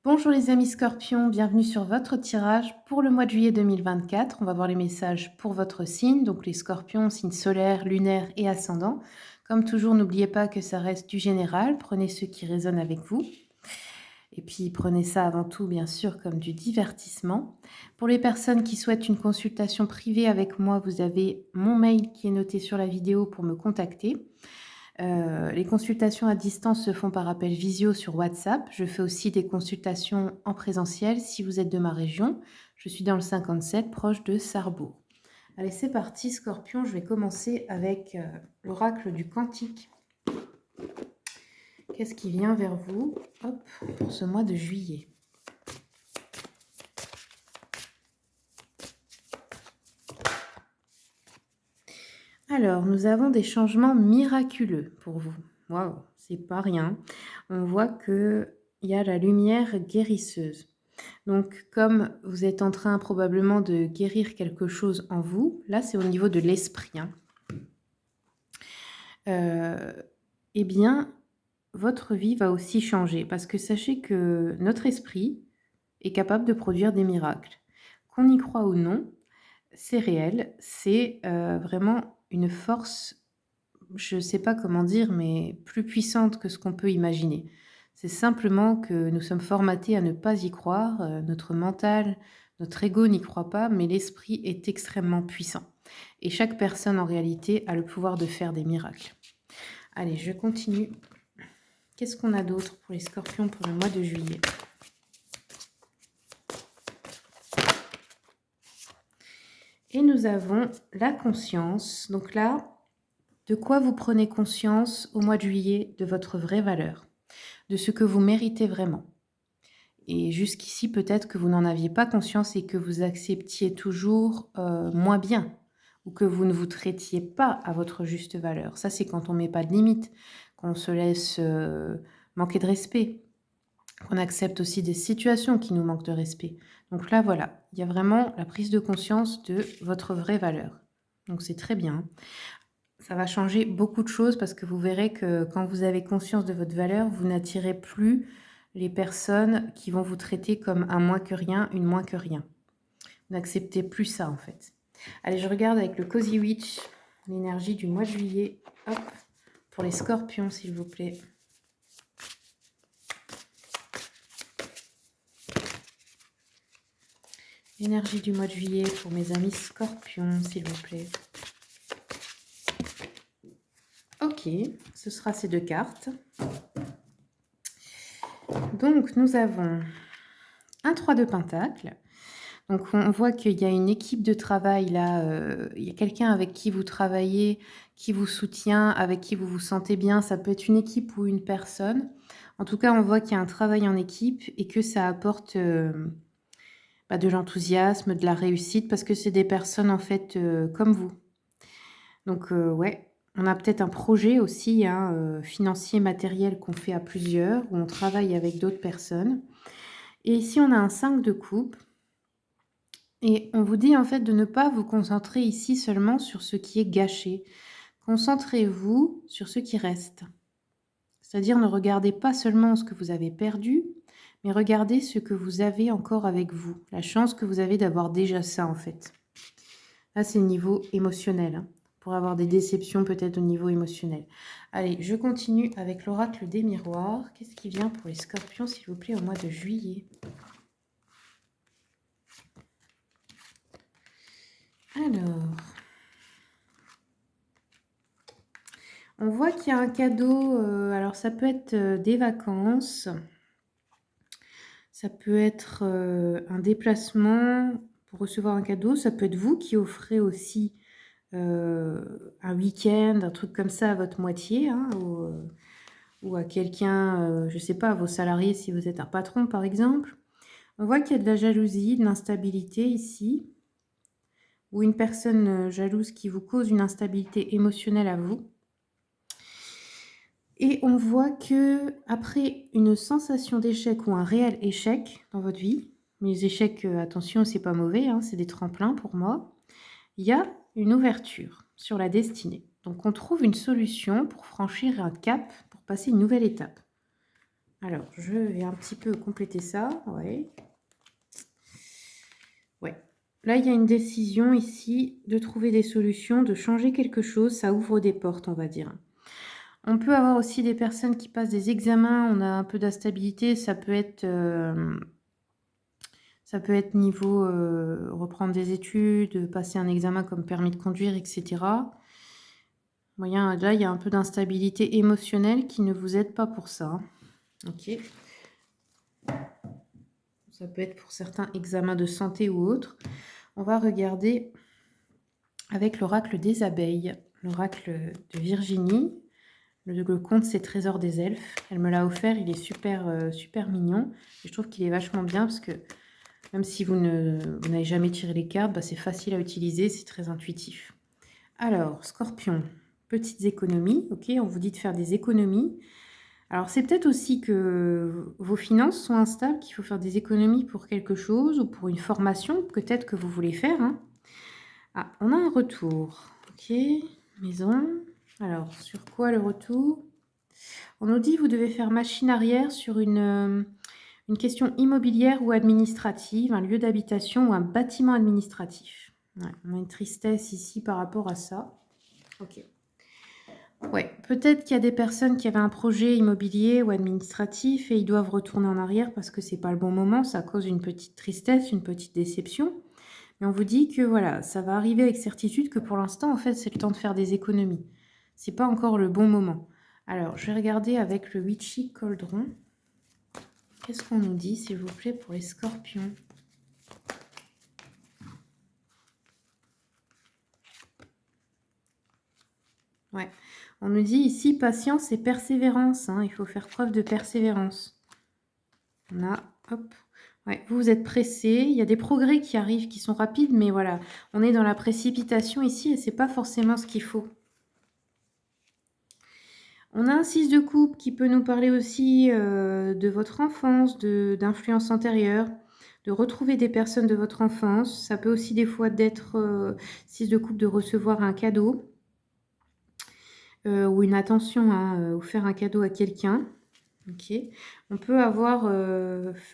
Bonjour les amis scorpions, bienvenue sur votre tirage pour le mois de juillet 2024. On va voir les messages pour votre signe, donc les scorpions, signe solaire, lunaire et ascendant. Comme toujours, n'oubliez pas que ça reste du général, prenez ceux qui résonnent avec vous. Et puis prenez ça avant tout, bien sûr, comme du divertissement. Pour les personnes qui souhaitent une consultation privée avec moi, vous avez mon mail qui est noté sur la vidéo pour me contacter. Les consultations à distance se font par appel visio sur WhatsApp. Je fais aussi des consultations en présentiel si vous êtes de ma région. Je suis dans le 57, proche de Sarrebourg. Allez, c'est parti, Scorpion. Je vais commencer avec l'oracle du Cantique. Qu'est-ce qui vient vers vous, hop, pour ce mois de juillet? Alors, nous avons des changements miraculeux pour vous. Waouh, c'est pas rien. On voit qu'il y a la lumière guérisseuse. Donc, comme vous êtes en train probablement de guérir quelque chose en vous, là, c'est au niveau de l'esprit. Eh bien, votre vie va aussi changer parce que sachez que notre esprit est capable de produire des miracles. Qu'on y croit ou non, c'est réel, c'est vraiment une force, je ne sais pas comment dire, mais plus puissante que ce qu'on peut imaginer. C'est simplement que nous sommes formatés à ne pas y croire, notre mental, notre ego n'y croit pas, mais l'esprit est extrêmement puissant. Et chaque personne, en réalité, a le pouvoir de faire des miracles. Allez, je continue. Qu'est-ce qu'on a d'autre pour les scorpions pour le mois de juillet? Et nous avons la conscience. Donc là, de quoi vous prenez conscience au mois de juillet? De votre vraie valeur, de ce que vous méritez vraiment. Et jusqu'ici, peut-être que vous n'en aviez pas conscience et que vous acceptiez toujours moins bien ou que vous ne vous traitiez pas à votre juste valeur. Ça, c'est quand on ne met pas de limite, qu'on se laisse manquer de respect, qu'on accepte aussi des situations qui nous manquent de respect. Donc là, voilà, il y a vraiment la prise de conscience de votre vraie valeur. Donc c'est très bien. Ça va changer beaucoup de choses parce que vous verrez que quand vous avez conscience de votre valeur, vous n'attirez plus les personnes qui vont vous traiter comme un moins que rien, une moins que rien. Vous n'acceptez plus ça en fait. Allez, je regarde avec le Cozy Witch, l'énergie du mois de juillet. Hop, pour les scorpions, s'il vous plaît. L'énergie du mois de juillet pour mes amis scorpions, s'il vous plaît. Ok, ce sera ces deux cartes. Donc, nous avons un 3 de pentacle. Donc, on voit qu'il y a une équipe de travail là. Il y a quelqu'un avec qui vous travaillez, qui vous soutient, avec qui vous vous sentez bien. Ça peut être une équipe ou une personne. En tout cas, on voit qu'il y a un travail en équipe et que ça apporte de l'enthousiasme, de la réussite, parce que c'est des personnes en fait comme vous. Donc, ouais, on a peut-être un projet aussi financier, matériel qu'on fait à plusieurs, où on travaille avec d'autres personnes. Et ici, on a un 5 de coupe. Et on vous dit en fait de ne pas vous concentrer ici seulement sur ce qui est gâché. Concentrez-vous sur ce qui reste. C'est-à-dire ne regardez pas seulement ce que vous avez perdu, mais regardez ce que vous avez encore avec vous. La chance que vous avez d'avoir déjà ça en fait. Là, c'est le niveau émotionnel. Pour avoir des déceptions peut-être au niveau émotionnel. Allez, je continue avec l'oracle des miroirs. Qu'est-ce qui vient pour les scorpions, s'il vous plaît, au mois de juillet? Alors, on voit qu'il y a un cadeau. Alors, ça peut être des vacances. Ça peut être un déplacement pour recevoir un cadeau. Ça peut être vous qui offrez aussi un week-end, un truc comme ça à votre moitié, ou à quelqu'un, je ne sais pas, à vos salariés si vous êtes un patron par exemple. On voit qu'il y a de la jalousie, de l'instabilité ici, ou une personne jalouse qui vous cause une instabilité émotionnelle à vous. Et on voit que après une sensation d'échec ou un réel échec dans votre vie, mais les échecs, attention, c'est pas mauvais, c'est des tremplins pour moi, il y a une ouverture sur la destinée. Donc on trouve une solution pour franchir un cap, pour passer une nouvelle étape. Alors, je vais un petit peu compléter ça. Ouais. Ouais. Là, il y a une décision ici de trouver des solutions, de changer quelque chose. Ça ouvre des portes, on va dire. On peut avoir aussi des personnes qui passent des examens. On a un peu d'instabilité. Ça peut être niveau reprendre des études, passer un examen comme permis de conduire, etc. Moyen, là, il y a un peu d'instabilité émotionnelle qui ne vous aide pas pour ça. Ok. Ça peut être pour certains examens de santé ou autres. On va regarder avec l'oracle des abeilles, l'oracle de Virginie. Le conte, c'est Trésor des elfes. Elle me l'a offert, il est super, super mignon. Et je trouve qu'il est vachement bien parce que même si vous n'avez jamais tiré les cartes, bah, c'est facile à utiliser, c'est très intuitif. Alors, Scorpion, petites économies. Ok, on vous dit de faire des économies. Alors, c'est peut-être aussi que vos finances sont instables, qu'il faut faire des économies pour quelque chose ou pour une formation, peut-être que vous voulez faire. Hein. Ah, on a un retour. Ok, maison. Alors, sur quoi le retour? On nous dit vous devez faire machine arrière sur une question immobilière ou administrative, un lieu d'habitation ou un bâtiment administratif. Ouais, on a une tristesse ici par rapport à ça. Ok. Ouais, peut-être qu'il y a des personnes qui avaient un projet immobilier ou administratif et ils doivent retourner en arrière parce que c'est pas le bon moment, ça cause une petite tristesse, une petite déception. Mais on vous dit que voilà, ça va arriver avec certitude que pour l'instant, en fait, c'est le temps de faire des économies. C'est pas encore le bon moment. Alors, je vais regarder avec le Witchy Cauldron. Qu'est-ce qu'on nous dit, s'il vous plaît, pour les scorpions? Ouais. On nous dit ici patience et persévérance. Hein. Il faut faire preuve de persévérance. On a, hop. Ouais, vous êtes pressé. Il y a des progrès qui arrivent, qui sont rapides, mais voilà. On est dans la précipitation ici et c'est pas forcément ce qu'il faut. On a un 6 de coupe qui peut nous parler aussi de votre enfance, d'influence antérieure, de retrouver des personnes de votre enfance. Ça peut aussi des fois d'être 6 de coupe de recevoir un cadeau ou une attention, hein, ou faire un cadeau à quelqu'un. Ok. On peut avoir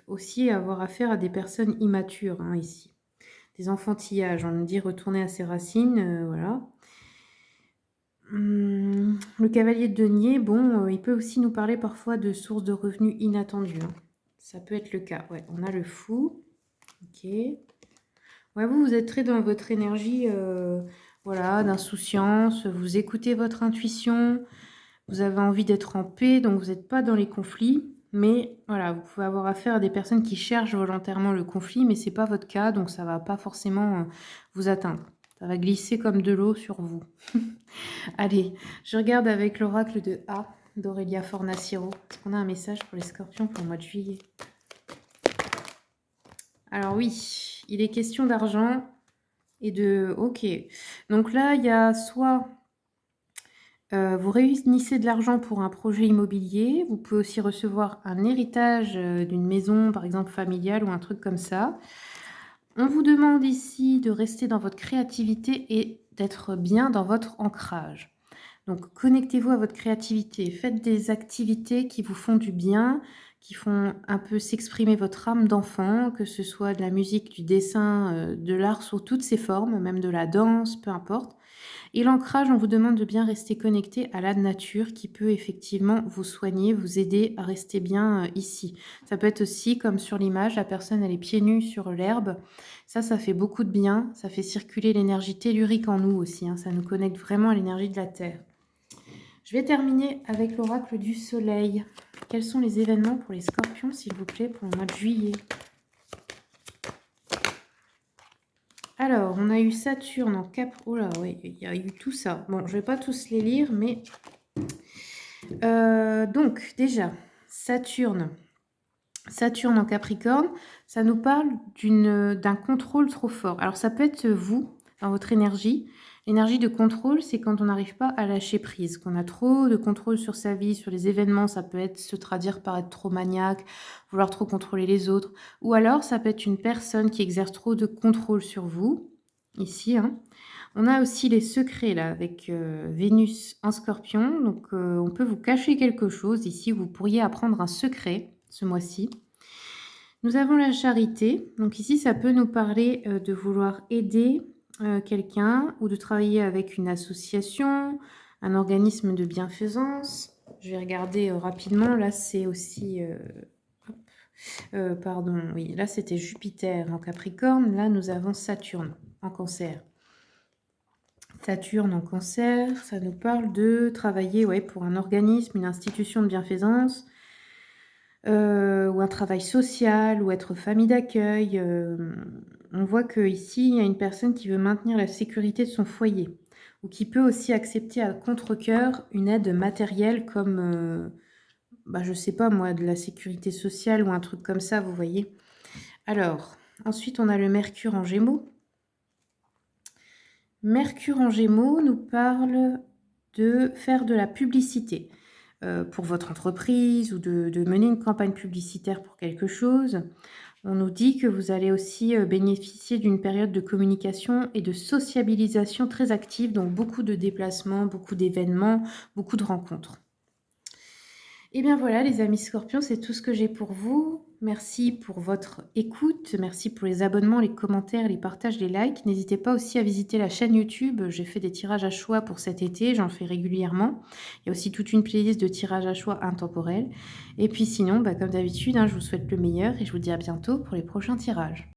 aussi avoir affaire à des personnes immatures hein, ici. Des enfantillages, on nous dit retourner à ses racines, voilà. Le cavalier de denier, bon, il peut aussi nous parler parfois de sources de revenus inattendues. Hein. Ça peut être le cas. Ouais, on a le fou. Ok. Ouais, vous êtes très dans votre énergie, voilà, d'insouciance. Vous écoutez votre intuition. Vous avez envie d'être en paix, donc vous n'êtes pas dans les conflits. Mais voilà, vous pouvez avoir affaire à des personnes qui cherchent volontairement le conflit, mais ce n'est pas votre cas, donc ça ne va pas forcément vous atteindre. Ça va glisser comme de l'eau sur vous. Allez, je regarde avec l'oracle de A d'Aurélia Fornaciero. Est-ce qu'on a un message pour les scorpions pour le mois de juillet? Alors oui, il est question d'argent et de... Ok. Donc là, il y a soit vous réunissez de l'argent pour un projet immobilier. Vous pouvez aussi recevoir un héritage d'une maison, par exemple familiale ou un truc comme ça. On vous demande ici de rester dans votre créativité et d'être bien dans votre ancrage. Donc, connectez-vous à votre créativité. Faites des activités qui vous font du bien, qui font un peu s'exprimer votre âme d'enfant, que ce soit de la musique, du dessin, de l'art sous toutes ses formes, même de la danse, peu importe. Et l'ancrage, on vous demande de bien rester connecté à la nature qui peut effectivement vous soigner, vous aider à rester bien ici. Ça peut être aussi comme sur l'image, la personne elle est pieds nus sur l'herbe. Ça fait beaucoup de bien. Ça fait circuler l'énergie tellurique en nous aussi. Hein. Ça nous connecte vraiment à l'énergie de la Terre. Je vais terminer avec l'oracle du soleil. Quels sont les événements pour les scorpions, s'il vous plaît, pour le mois de juillet? Alors, on a eu Saturne en Cap... Oh là, oui, il y a eu tout ça. Bon, je ne vais pas tous les lire, mais... donc, déjà, Saturne en Capricorne, ça nous parle d'un contrôle trop fort. Alors, ça peut être vous, dans votre énergie. L'énergie de contrôle, c'est quand on n'arrive pas à lâcher prise, qu'on a trop de contrôle sur sa vie, sur les événements. Ça peut être se traduire par être trop maniaque, vouloir trop contrôler les autres. Ou alors, ça peut être une personne qui exerce trop de contrôle sur vous. ici, hein. On a aussi les secrets là avec, Vénus en Scorpion, donc on peut vous cacher quelque chose ici, vous pourriez apprendre un secret ce mois-ci. Nous avons la charité, donc ici ça peut nous parler, de vouloir aider, quelqu'un ou de travailler avec une association, un organisme de bienfaisance. Je vais regarder, rapidement, là c'est aussi, hop, pardon, oui, là c'était Jupiter en Capricorne, là nous avons Saturne en Cancer. Saturne en Cancer, ça nous parle de travailler, ouais, pour un organisme, une institution de bienfaisance, ou un travail social ou être famille d'accueil, on voit qu'ici, il y a une personne qui veut maintenir la sécurité de son foyer ou qui peut aussi accepter à contre-cœur une aide matérielle comme, bah, je sais pas moi, de la sécurité sociale ou un truc comme ça, vous voyez? Alors, ensuite on a le Mercure en Gémeaux. Mercure en Gémeaux nous parle de faire de la publicité, pour votre entreprise ou de mener une campagne publicitaire pour quelque chose. On nous dit que vous allez aussi, bénéficier d'une période de communication et de sociabilisation très active, donc beaucoup de déplacements, beaucoup d'événements, beaucoup de rencontres. Et bien voilà les amis Scorpions, c'est tout ce que j'ai pour vous. Merci pour votre écoute, merci pour les abonnements, les commentaires, les partages, les likes. N'hésitez pas aussi à visiter la chaîne YouTube, j'ai fait des tirages à choix pour cet été, j'en fais régulièrement. Il y a aussi toute une playlist de tirages à choix intemporels. Et puis sinon, bah, comme d'habitude, hein, je vous souhaite le meilleur et je vous dis à bientôt pour les prochains tirages.